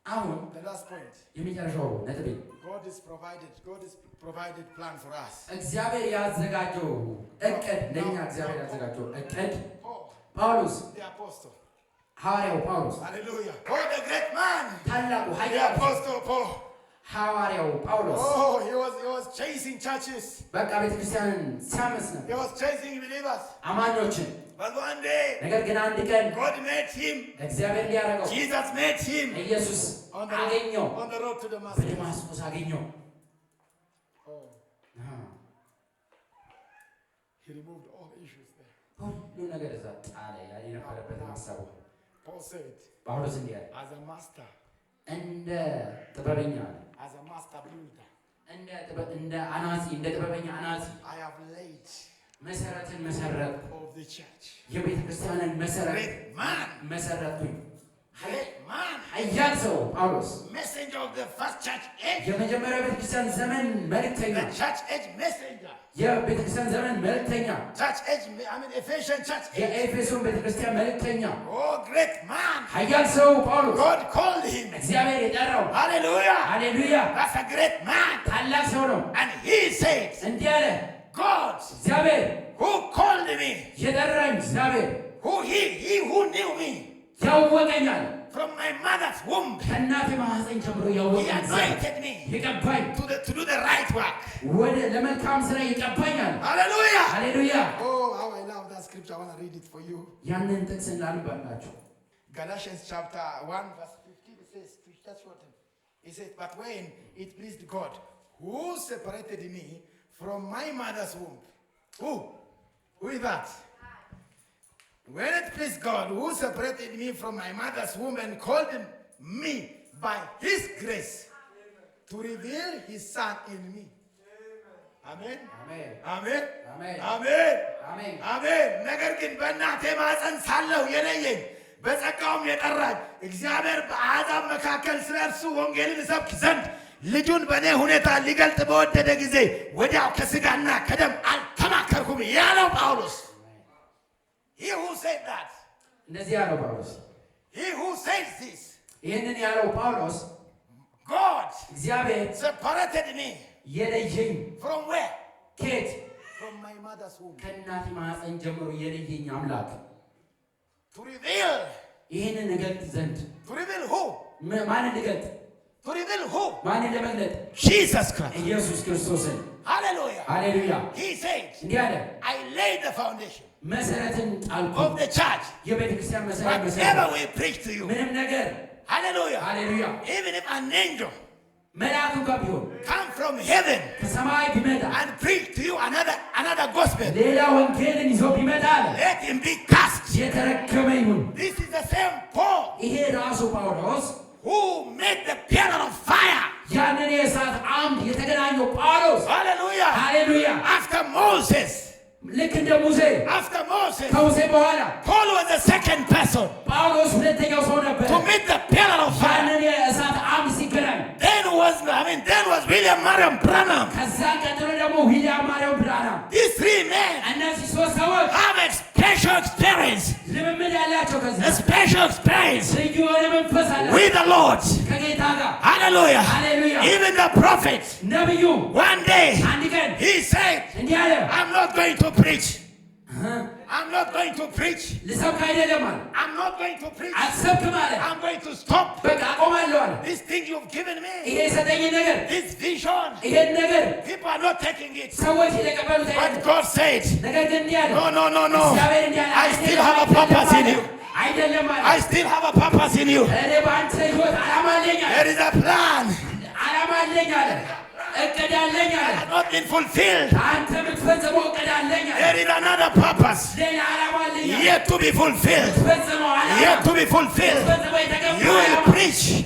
አሁን the last point. የመጨረሻው ነጥቤ God is provided plan for us. እግዚአብሔር ያዘጋጀው እቅድ ለኛ እግዚአብሔር ያዘጋጀው እቅድ Paul, ጳውሎስ the apostle. ሐዋርያው ጳውሎስ Hallelujah. Paul, the great man. ታላቁ The ኃያል apostle Paul. ሐዋርያው ጳውሎስ Oh, he was chasing churches. በቃ ቤተክርስቲያንን ሲያመስ ነበር He was chasing believers. አማኞችን But one day, ነገር ግን አንድ ቀን God met him. እግዚአብሔር ሊያረገው Jesus met him ኢየሱስ አገኘው on the road to Damascus. በደማስቆስ አገኘው Oh. He removed all issues there. Paul said, as a master builder, I have laid of the church. Great man. Messenger of the first church age. The church age messenger. Church age, Ephesian church age. Oh, great man. God called him. Hallelujah. That's a great man. And he said, God, who called me, he who knew me from my mother's womb, he anointed me to do the right work. Hallelujah. Oh, how I love that scripture. I want to read it for you. Galatians chapter 1 verse 15, it says, it says, but when it pleased God, who separated me from my mother's womb. Who is that? When it pleased God, who separated me from my mother's womb and called me by his grace to reveal his son in me. Amen. Amen. Amen. Amen. Amen. Amen. ነገር ግን በእናቴ ማፀን ሳለሁ የለየኝ በጸጋውም የጠራኝ እግዚአብሔር በአሕዛብ መካከል ስለ እርሱ ወንጌልን እሰብክ ዘንድ ልጁን በእኔ ሁኔታ ሊገልጥ በወደደ ጊዜ ወዲያው ከሥጋና ከደም አልተማከርኩም ያለው ጳውሎስ። He who said that. እንደዚህ ያለው ጳውሎስ። He who says this. ይህንን ያለው ጳውሎስ God እግዚአብሔር separated me. የለየኝ from where? ከየት? From my mother's womb. ከእናቴ ማህፀን ጀምሮ የለየኝ አምላክ to reveal ይህንን እገልጥ ዘንድ to reveal who? ማንን ልገልጥ? To reveal who? ማንን ለመግለጥ? Jesus Christ. ኢየሱስ ክርስቶስን። Hallelujah. Hallelujah. He said, እንዲህ አለ I laid the foundation መሰረትን ጣልኩ of the church. የቤተ ክርስቲያን መሰረት whatever we preach to you. ምንም ነገር Hallelujah. Hallelujah. Even if an angel መልአክ እንኳን ቢሆን come from heaven ከሰማይ ቢመጣ and preach to you another gospel ሌላ ወንጌልን ይዞ ቢመጣ let him be cast. የተረከመ ይሁን። This is the same Paul. ይሄ ራሱ ጳውሎስ who made the pillar of fire. ያንን የእሳት አምድ የተገናኘው ጳውሎስ Hallelujah. Hallelujah. After Moses ልክ እንደ ሙሴ after Moses ከሙሴ በኋላ Paul was the second person ጳውሎስ ሁለተኛው ሰው ነበር to meet the pillar of fire ያንን የእሳት አምድ ሲገናኝ then was William Marion Branham ከዛ ቀጥሎ ደግሞ ዊሊያም ማሪዮን ብራናም these three men እነዚህ ሶስት ሰዎች have a special experience ልምምድ ያላቸው ከዛ special experience ልዩ የሆነ መንፈስ አለ with the Lord ከጌታ ጋር Hallelujah. Hallelujah. Even the prophet ነብዩ one day አንድ ቀን he said እንዲህ አለ I'm not going to preach. I'm not going to preach. I'm not going to preach. I'm going to stop. This thing you've given me, this vision, people are not taking it. But God said, no. I still have a purpose in you. I still have a purpose in you. There is a plan. Not been fulfilled. There is another purpose yet to be fulfilled. Yet to be fulfilled. You will preach.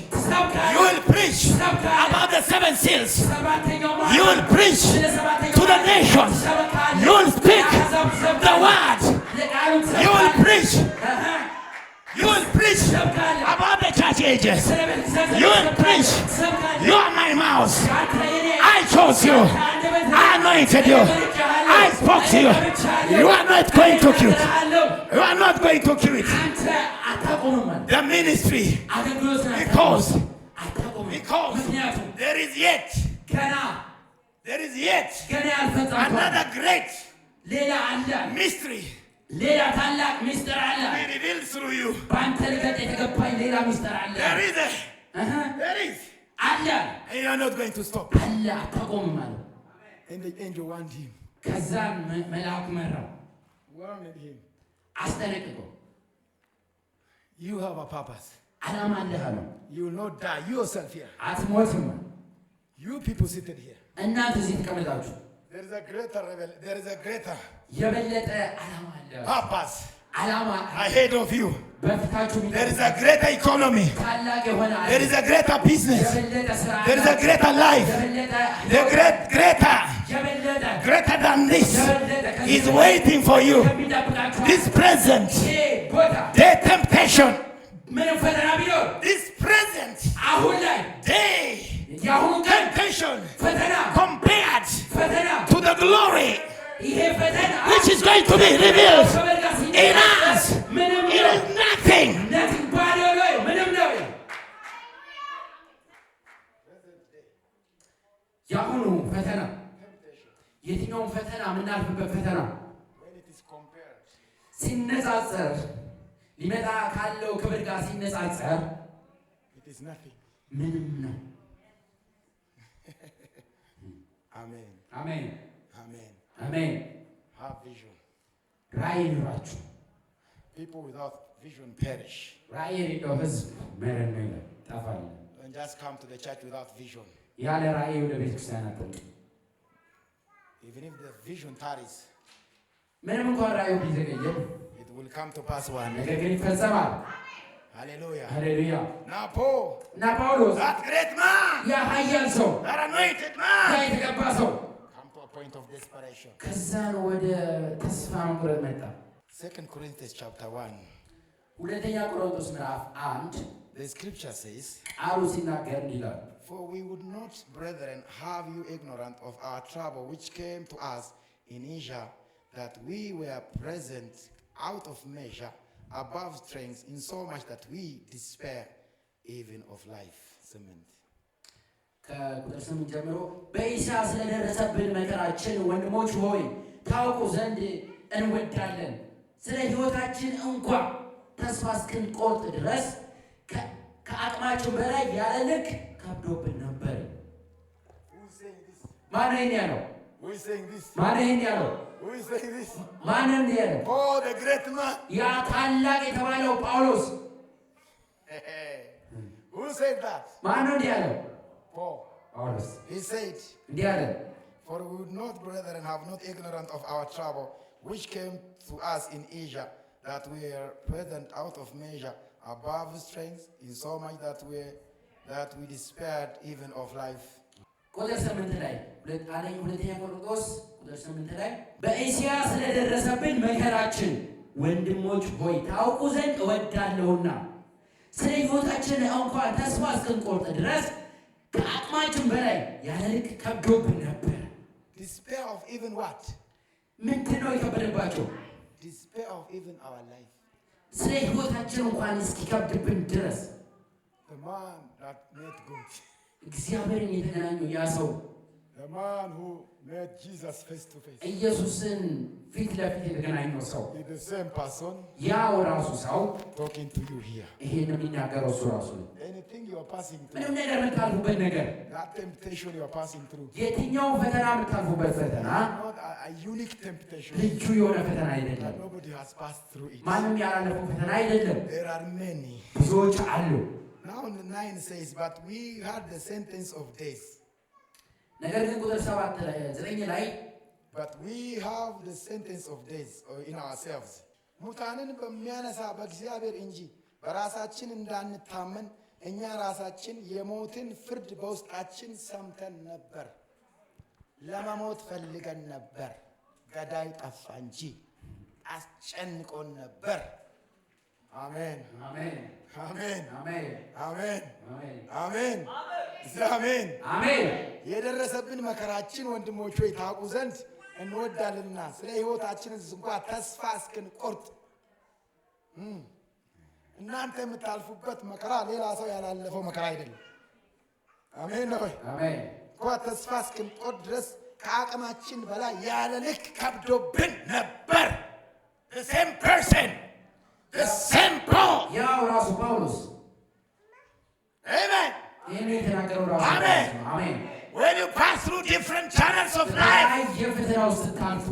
You will preach about the 7 seals. You will preach to the nations. You will speak the word. You will preach. You will preach about the church ages. You will preach. You are my mouth. I chose you. I anointed you. I spoke to you. You are not going to quit. You are not going to quit. The ministry. Because there is yet another great mystery. ሌላ ታላቅ ሚስጥር አለ revealed through you ባንተ ልገጥ የተገባኝ ሌላ ሚስጥር አለ there is አለ and you are not going to stop አለ አታቆምም አለ and the angel warned him ከዛም መልአኩ መራው warned him አስጠነቅቀው you have a purpose ዓላማ አለህ አለው you will not die yourself here አትሞትም You people seated here. እናንተ እዚህ ተቀመጣችሁ There is a greater የበለጠ ዓላማ አለ purpose ዓላማ ahead of you. በፊታችሁ There is a greater economy. ታላቅ የሆነ There is a greater business. የበለጠ ስራ There is a greater life. የበለጠ The greater than this is waiting for you. This present, the temptation, this present day, temptation compared to the glory which is going to be revealed in us. It is nothing. ያሁኑ ፈተና የትኛውም ፈተና የምናልፍበት ፈተና ሲነጻጸር ሊመጣ ካለው ክብር ጋር ሲነጻጸር ምንም ነው። አሜን አሜን አሜን አሜን። Have vision. ራዕይ ይኑራችሁ። People without vision perish. ራዕይ የሌለው ህዝብ መረን ነው ይላል ይጠፋል። Don't just come to the church without vision. ያለ ራዕይ ወደ ቤተ ክርስቲያን አትመጡ። Even if the vision tarries, ምንም እንኳን ራዕዩ ቢዘገይም it will come to pass one ነገር day. ግን ይፈጸማል። Hallelujah. ሃሌሉያ። Now Paul, እና ጳውሎስ that great man, ያ ኃያል ሰው that anointed ያ man, የተቀባ ሰው come to a point of desperation. ከዛን ወደ ተስፋ መቁረጥ መጣ። 2 Corinthians chapter 1. ሁለተኛ ቆሮንቶስ ምዕራፍ 1 The scripture says, ቃሉ ሲናገር እንዲህ ይላል for we would not, brethren, have you ignorant of our trouble which came to us in Asia, that we were present out of measure, above strength, in so much that we despair even of life. Cement. ከቁጥር 8 ጀምሮ በእስያ ስለደረሰብን መከራችን ወንድሞች ሆይ ታውቁ ዘንድ እንወዳለን። ስለ ሕይወታችን እንኳ ተስፋ እስክንቆርጥ ድረስ ከአቅማችን በላይ ያለ ልክ ከብዶብን ነበር። ማን ይሄን ያለው? Who is saying this? ማን ይሄን ያለው? Who is saying this? ማን ያለው? Oh, the great man. ያ ታላቅ የተባለው ጳውሎስ። Who said that? ማን ነው ያለው? Paul. ጳውሎስ He said, እንዲህ አለ for we would not, brethren, have not ignorant of our trouble, which came to us in Asia, that we are present out of measure, above strength, in so much that we despaired even of life. ቁጥር 8 ላይ ሁለተኛ ቆሮንቶስ ቁጥር 8 ላይ በእስያ ስለደረሰብን መከራችን ወንድሞች ሆይ ታውቁ ዘንድ እወዳለሁና ስለ ሕይወታችን እንኳን ተስፋ እስክንቆርጥ ድረስ ከአቅማችን በላይ ያለ ልክ ከብዶብን ነበር። Despair of even what? ምንድን ነው የከበደባቸው? Despair of even our life. ስለ ሕይወታችን እንኳን እስኪከብድብን ድረስ The man that met God. እግዚአብሔርን የተገናኘው ያ ሰው The man who met Jesus face to face. ኢየሱስን ፊት ለፊት የተገናኘው ሰው Is the same person ያው ራሱ ሰው talking to you here. ይሄን የሚናገረው እሱ ራሱ ነው። Anything you are passing ምንም through, ነገር የምታልፉበት ነገር that temptation you are passing through, የትኛው ፈተና የምታልፉበት ፈተና not a unique temptation ልዩ የሆነ ፈተና that አይደለም። nobody has passed through it. ማንም ያላለፈው ፈተና አይደለም። There are many. ብዙዎች አሉ። Now the 9 says, but we had the sentence of death. ነገር ግን ቁጥር 7 ላይ 9 ላይ But we have the sentence of death in ourselves. ሙታንን በሚያነሳ በእግዚአብሔር እንጂ በራሳችን እንዳንታመን እኛ ራሳችን የሞትን ፍርድ በውስጣችን ሰምተን ነበር። ለመሞት ፈልገን ነበር። ገዳይ ጠፋ እንጂ አስጨንቆን ነበር። አሜን አሜን አሜን አሜን አሜን አሜን አሜን አሜን አሜን። የደረሰብን መከራችን ወንድሞች ሆይ ታውቁ ዘንድ እንወዳለንና ስለ ሕይወታችን እንኳን ተስፋ እስክንቆርጥ እናንተ የምታልፉበት መከራ ሌላ ሰው ያላለፈው መከራ አይደለም። አሜን ነው። አሜን። እንኳን ተስፋ እስክንቆርጥ ድረስ ከአቅማችን በላይ ያለ ልክ ከብዶብን ነበር። The same person, the same Paul. ያው ራሱ ጳውሎስ Amen. ይሄን የተናገረው ራሱ አሜን። አሜን። When you pass through different channels of life, የፈተና ውስጥ ታልፉ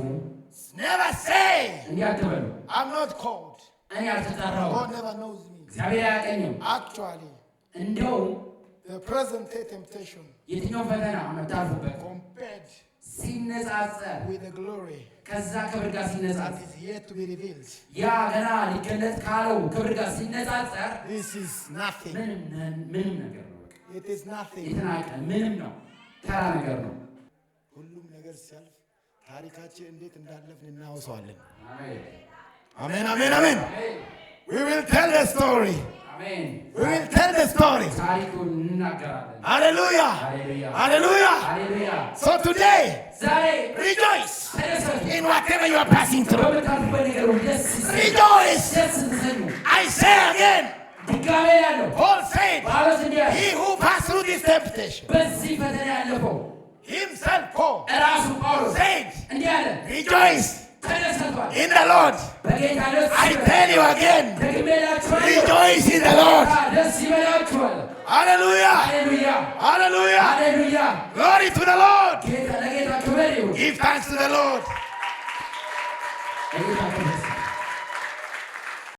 never say, እንዲህ አትበሉ፣ I'm not called. እኔ አልተጠራሁም፣ God never knows me. እግዚአብሔር አያውቀኝም። Actually, እንደው The present day temptation የትኛው ፈተና መታልፉበት compared ሲነጻጸር with the glory ከዛ ክብር ጋር ሲነጻጸር that is yet to be revealed. ያ ገና ሊገለጥ ካለው ክብር ጋር ሲነጻጸር This is nothing. ምንም ነገር ነው። It is nothing. የተናቀ ምንም ነው። ተራ ነገር ነው። ሁሉም ነገር ሲያልፍ ታሪካችን እንዴት እንዳለፍን እናወሳዋለን። አሜን አሜን አሜን አሜን። We will tell the story. አሜን። We will tell the story. ታሪኩን እንናገራለን። Hallelujah. Hallelujah. Hallelujah. Hallelujah. So today, ዛሬ rejoice ተደሰቱ። in whatever you are passing through. በምታልፉበት ነገር ሁሉ ደስ ይበላችሁ። Rejoice. ደስ ተሰኙ። I say again, ድጋሜ ያለው Paul said, ጳውሎስ እንዲህ አለ፣ he who passed through this temptation, በዚህ ፈተና ያለፈው himself Paul, ራሱ ጳውሎስ said, እንዲህ አለ፣ rejoice ተደሰቷል in the Lord. በጌታ ደስ I tell you again, ደግሜ እላችኋለሁ፣ rejoice in the Lord. ደስ ይበላችኋል። Hallelujah. ሃሌሉያ Hallelujah. ሃሌሉያ። Glory to the Lord. ጌታ ለጌታ ክብር ይሁን። Give thanks to the Lord. ለጌታ ክብር